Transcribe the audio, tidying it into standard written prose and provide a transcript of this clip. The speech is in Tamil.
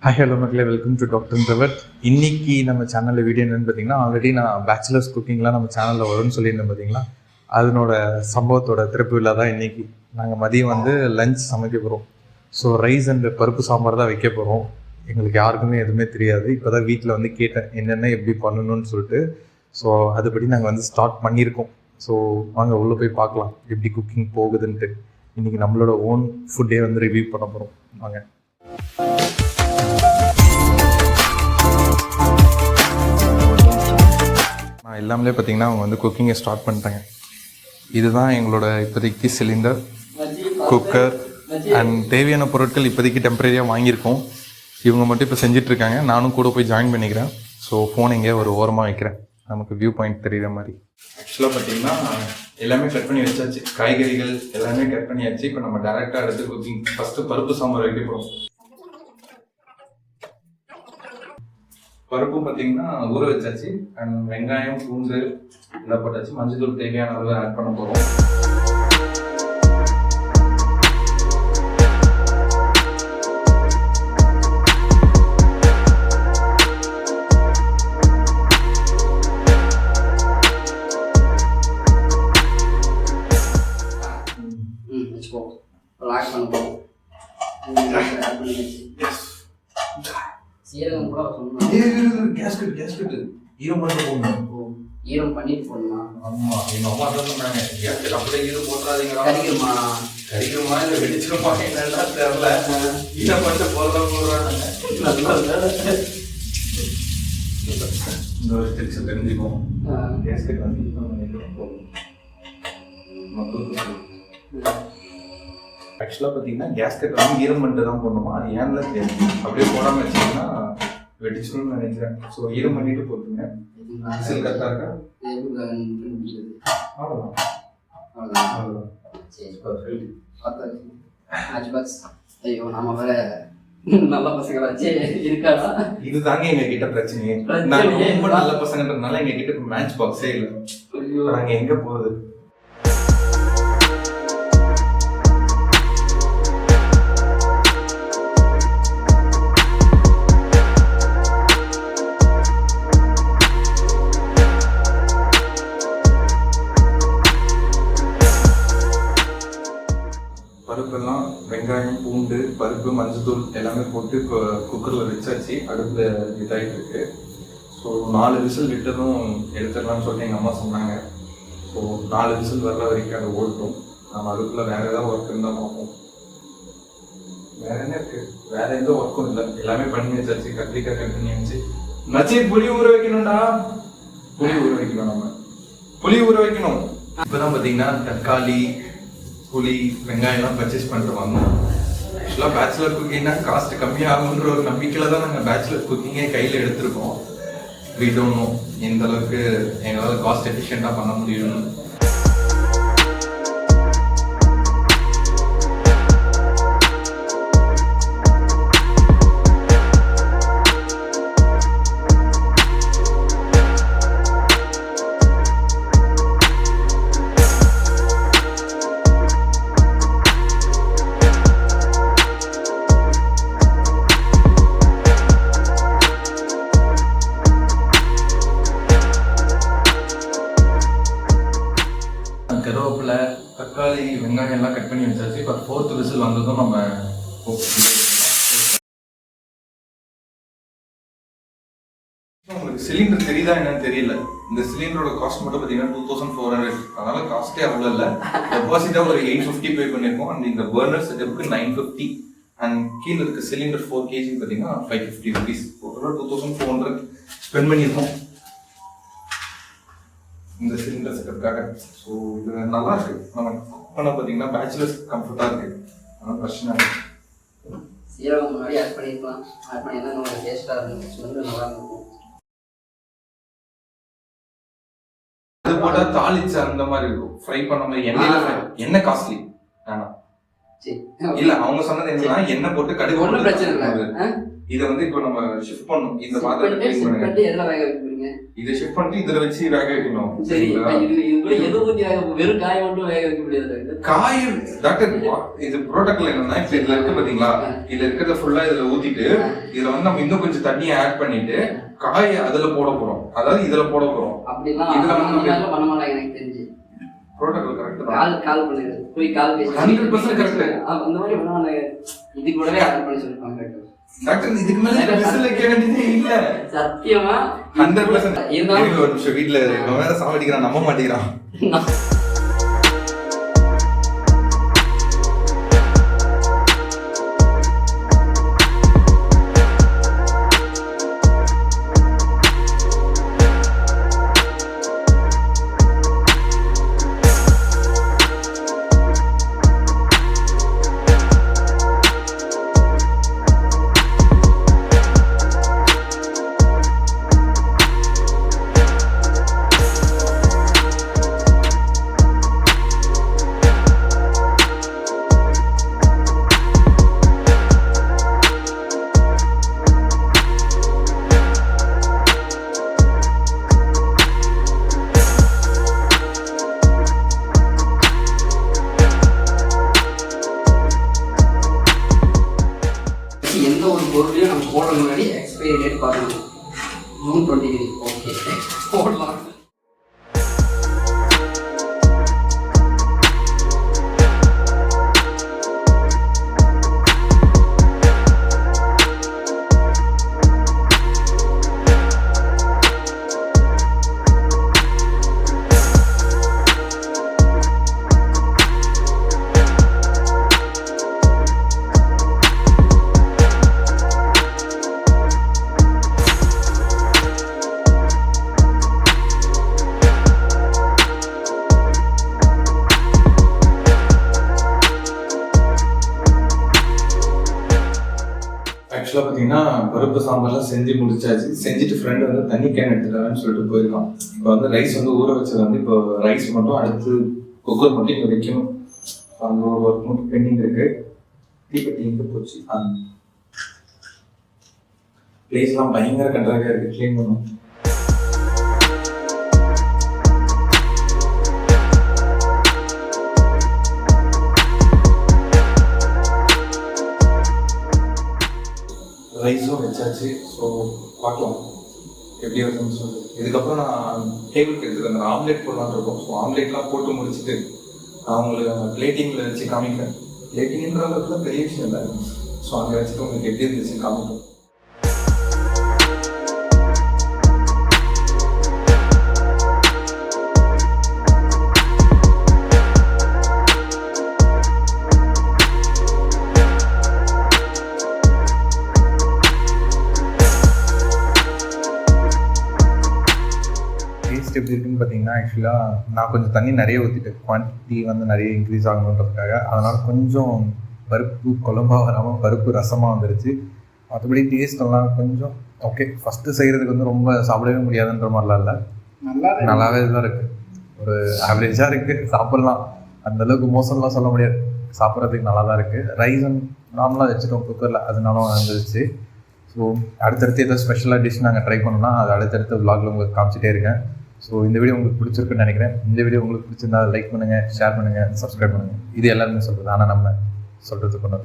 ஹாய் ஹலோ மக்களே, வெல்கம் டு டாக்டர் Introvert. இன்னைக்கு நம்ம சேனலில் வீடியோ என்னென்னு பார்த்தீங்கன்னா, ஆல்ரெடி நான் பேச்சுலர்ஸ் குக்கிங்லாம் நம்ம சேனலில் வரும்னு சொல்லியிருந்தேன் பார்த்தீங்களா, அதனோட சம்பவத்தோட திறப்பு விழா தான் இன்றைக்கி. நாங்கள் மதியம் லஞ்ச் சமைக்க போகிறோம். ஸோ ரைஸ் அண்ட் பருப்பு சாம்பார் தான் வைக்க போகிறோம். எங்களுக்கு யாருக்குமே எதுவுமே தெரியாது. இப்போ தான் வீட்டில் கேட்டேன் என்னென்ன எப்படி பண்ணணும்னு சொல்லிட்டு. ஸோ அதுபடி நாங்கள் ஸ்டார்ட் பண்ணியிருக்கோம். ஸோ வாங்க உள்ளே போய் பார்க்கலாம் எப்படி குக்கிங் போகுதுன்ட்டு. இன்றைக்கி நம்மளோட ஓன் ஃபுட்டே ரிவ்யூ பண்ண போகிறோம். வாங்க. நான் எல்லாமே பார்த்தீங்கன்னா அவங்க குக்கிங்கை ஸ்டார்ட் பண்ணிட்டாங்க. இதுதான் எங்களோட இப்போதைக்கு சிலிண்டர், குக்கர் அண்ட் தேவையான பொருட்கள் இப்போதைக்கு டெம்பரரியாக வாங்கியிருக்கோம். இவங்க மட்டும் இப்போ செஞ்சிட்ருக்காங்க. நானும் கூட போய் ஜாயின் பண்ணிக்கிறேன். ஸோ ஃபோன் எங்கேயோ ஒரு ஓரமாக வைக்கிறேன், நமக்கு வியூ பாயிண்ட் தெரிகிற மாதிரி. ஆக்சுவலாக பார்த்தீங்கன்னா எல்லாமே கட் பண்ணி வச்சாச்சு. காய்கறிகள் எல்லாமே கட் பண்ணியாச்சு. இப்போ நம்ம டேரெக்டாக எடுத்து குக்கிங். ஃபஸ்ட்டு பருப்பு சாம்பார் வைக்க போகிறோம். பருப்பும் பார்த்தீங்கன்னா ஊற வச்சாச்சு. அண்ட் வெங்காயம், பூண்டு எல்லாம் போட்டாச்சு. மஞ்சள் தூள் தேவையான அளவு ஆட் பண்ண போகிறோம். சீரகம் கூட சொன்னேன். ஈரம் பண்ணி போடணும். ஈரம் பண்ணிட்டு போடணுமா? ஆமா, எங்க அம்மா தான் சொன்னாங்க, அப்படியே ஈரம் போட்டுறாதீங்களா, கறிக்குமா கறிக்குமா இல்லை வெடிச்சிருமா என்னன்னா தெரியல. ஈரம் பண்ணிட்டு போடுறாங்க. இந்த ஒரு டிப்ஸ் தெரிஞ்சுக்கும். கேஸ்கெட் ஆக்சுவலாக பார்த்தீங்கன்னா கேஸ்கெட் ஈரம் பண்ணிட்டு தான் போடணுமா, அது ஏன்ல தெரியும். அப்படியே போடாமல் வச்சிங்கன்னா வெடிச்சிடும்னு நினைக்கிறேன். ஸோ ஈரம் பண்ணிட்டு போட்டுங்க. விசில் கரெக்டாக இருக்கா? அவ்வளோதான். ஐயோ, நாம வேற நல்ல பசங்களாச்சு இருக்காடா. இதுதாங்க எங்க கிட்ட பிரச்சனையே. நாங்க ரொம்ப நல்ல பசங்கன்றதுனால எங்க கிட்ட மேட்ச் பாக்ஸே இல்லை. நாங்க எங்க போகுது? பருப்பெல்லாம் வெங்காயம், பூண்டு, பருப்பு, மஞ்சள் தூள் எல்லாமே போட்டு குக்கரில் வச்சாச்சு. அடுப்பில் இதாகிட்டு இருக்கு. ஸோ 4 விசில் விட்டதும் எடுத்துடலாம்னு சொல்லிட்டு எங்கள் அம்மா சொன்னாங்க. ஸோ 4 விசில் வர்ற வரைக்கும் அதை ஓட்டும். நம்ம அதுக்குள்ளே வேறு ஏதாவது ஒர்க் இருந்தால் பார்ப்போம். வேற என்ன இருக்குது? வேறு எந்த ஒர்க்கும் இல்லை. எல்லாமே பண்ணி வச்சாச்சு. கத்திரிக்காய் கட் பண்ணி வச்சு நச்சு. புளி ஊற வைக்கணும்டா. புளி ஊற வைக்கணும். நம்ம புளி ஊற வைக்கணும். இப்போ தான் பார்த்தீங்கன்னா தக்காளி, புளி, வெங்காயம்லாம் பர்ச்சேஸ் பண்ணிட்டு வாங்கணும். ஆக்சுவலாக பேச்சுலர் குக்கிங்னா காஸ்ட் கம்மியாகுன்ற ஒரு நம்பிக்கையில் தான் நாங்கள் பேச்சுலர் குக்கிங்கே கையில் எடுத்திருக்கோம். வி டோன்ட் நோ எந்த அளவுக்கு எங்களால் காஸ்ட் எஃபிஷியண்டாக பண்ண முடியும்னு. கருவேப்பிலை, தக்காளி, வெங்காயம் எல்லாம் கட் பண்ணி வச்சாச்சு. இப்போ 4th விசில் வந்ததும் நம்ம உங்களுக்கு சிலிண்டர் தெரியுதா என்னன்னு தெரியல. இந்த சிலிண்டரோட காஸ்ட் மட்டும் பார்த்தீங்கன்னா 2400. அதனால காஸ்ட்டே அவ்வளோ இல்லை. டெபாசிட்டாக ஒரு 850 பே பண்ணியிருக்கோம். அண்ட் இந்த பர்னர் செட்டப்புக்கு 950. அண்ட் கீழே இருக்க சிலிண்டர் 4 kg பார்த்தீங்கன்னா 550 rupees. டோட்டலாக 2400 ஸ்பெண்ட் பண்ணியிருக்கோம் இந்த சிலிண்டர் செட்டப்புக்காக. ஸோ இது நல்லா இருக்கு. நம்ம குக் பண்ண பார்த்தீங்கன்னா பேச்சுலர்ஸ் கம்ஃபர்ட்டாக இருக்கு. அதனால பிரச்சனை இல்லை. சீரகம் முன்னாடி ஆட் பண்ணிருக்கலாம். ஆட் பண்ணினா நம்ம டேஸ்ட்டாக இருக்கும். ஸ்மெல் நல்லா இருக்கும். அது போட்டால் தாளிச்சு அந்த மாதிரி இருக்கும். ஃப்ரை பண்ண மாதிரி எண்ணெயில் எண்ணெய் காஸ்ட்லி. ஆனால் இல்ல அவங்க சொன்னது என்னன்னா எண்ணெய் போட்டு கடுகு ஒன்றும் பிரச்சனை இல்லை. இதை வந்து இப்போ நம்ம ஷிஃப்ட் பண்ணணும். இந்த பாத்திரத்தை எதுல வேக வைக்கிறீங்க? இதை ஷிஃப்ட் பண்ணிட்டு இதுல வச்சு வேக வைக்கணும். சரி, இது கூட எது ஊத்தி வெறும் காய் மட்டும் வேக வைக்க முடியாது. காய் டாக்டர் இது ப்ரோட்டோகால் என்னன்னா இப்ப இதுல இருக்கு பாத்தீங்களா, இதுல இருக்கிறத ஃபுல்லா இதுல ஊத்திட்டு இதுல வந்து நம்ம இன்னும் கொஞ்சம் தண்ணியை ஆட் பண்ணிட்டு காயை அதுல போட போறோம். அதாவது இதுல போட போறோம். அப்படிலாம் இதுல வந்து பண்ண மாட்டாங்க எனக்கு தெரிஞ்சு. ப்ரோட்டோகால் கரெக்ட் தான். கால் பண்ணுங்க, போய் கால் பேசி 100% கரெக்ட். அந்த மாதிரி பண்ண மாட்டாங்க. இது கூடவே ஆட் பண்ணி சொல்லிருப்பாங்க டாக்டர். இதுக்கு மேல விசில் வைக்க வேண்டியதே இல்ல. சத்தியமா 100%. இருந்தாலும் ஒரு நிமிஷம் வீட்டுல வேற சாவடிக்கிறான், நம்ப மாட்டேங்கிறான். எந்த ஒரு பொருளையும் நம்ம போடுற முன்னாடி எக்ஸ்பைரி டேட் பார்க்கணும். ஜூன் 23. ஓகே, போடலாம். ஆக்சுவலாக பார்த்தீங்கன்னா பருப்பு சாம்பார்லாம் செஞ்சு முடிச்சாச்சு. செஞ்சுட்டு ஃப்ரெண்டு வந்து தண்ணி கேன் எடுத்துட்டாருன்னு சொல்லிட்டு போயிருக்கான். இப்போ வந்து ரைஸ் வந்து ஊற வச்சது வந்து இப்போ ரைஸ் மட்டும் அடுத்து குக்கர் மட்டும் இங்கே வைக்கணும். அந்த ஒரு ஒர்க் மட்டும் பெண்டிங் இருக்கு. தீப்பெட்டி இங்கே போச்சு. பிளேஸ்லாம் பயங்கர கண்டாக இருக்கு, க்ளீன் பண்ணணும். ரைஸும் வச்சாச்சு. ஸோ பார்க்கலாம் எப்படி வருதுன்னு சொல்லிட்டு. இதுக்கப்புறம் நான் டேபிளுக்கு எடுத்துக்கிறேன், ஆம்லேட் போடலான்னு இருக்கோம். ஸோ ஆம்லேட்லாம் போட்டு முடிச்சுட்டு நான் உங்களுக்கு பிளேட்டிங்கில் வச்சு காமிக்கிறேன். பிளேட்டிங்கிற அளவுக்கு தான் பெரிய விஷயம் இல்லை. ஸோ அங்கே வச்சுட்டு உங்களுக்கு எப்படி இருந்துச்சு காமிப்போம். டேஸ்ட் எப்படி இருக்குன்னு பார்த்தீங்கன்னா, ஆக்சுவலாக நான் கொஞ்சம் தண்ணி நிறைய ஊற்றிட்டேன். குவான்டிட்டி வந்து நிறைய இன்க்ரீஸ் ஆகணுன்றதுக்காக. அதனால் கொஞ்சம் பருப்பு குழம்பாக வராமல் பருப்பு ரசமாக வந்துருச்சு. மற்றபடி டேஸ்ட் எல்லாம் கொஞ்சம் ஓகே. ஃபஸ்ட்டு செய்கிறதுக்கு வந்து ரொம்ப சாப்பிடவே முடியாதுன்ற மாதிரிலாம் இல்லை, நல்லாவே தான் இருக்குது. ஒரு ஆவரேஜாக இருக்குது, சாப்பிட்லாம். அந்தளவுக்கு மோசம்லாம் சொல்ல முடியாது, சாப்பிட்றதுக்கு நல்லா தான் இருக்குது. ரைஸ் நார்மலாக வச்சுட்டோம் குக்கரில், அதனால வந்துருச்சு. ஸோ அடுத்தடுத்து ஏதோ ஸ்பெஷலாக டிஷ் நாங்கள் ட்ரை பண்ணோம்னா அது அடுத்தடுத்த விலாகில் உங்களுக்கு காமிச்சிட்டே இருக்கேன். ஸோ இந்த வீடியோ உங்களுக்கு பிடிச்சிருக்குன்னு நினைக்கிறேன். இந்த வீடியோ உங்களுக்கு பிடிச்சிருந்தா லைக் பண்ணுங்கள், ஷேர் பண்ணுங்கள், சப்ஸ்கிரைப் பண்ணுங்கள். இது எல்லாருமே சொல்கிறது, ஆனால் நம்ம சொல்கிறது கொண்டு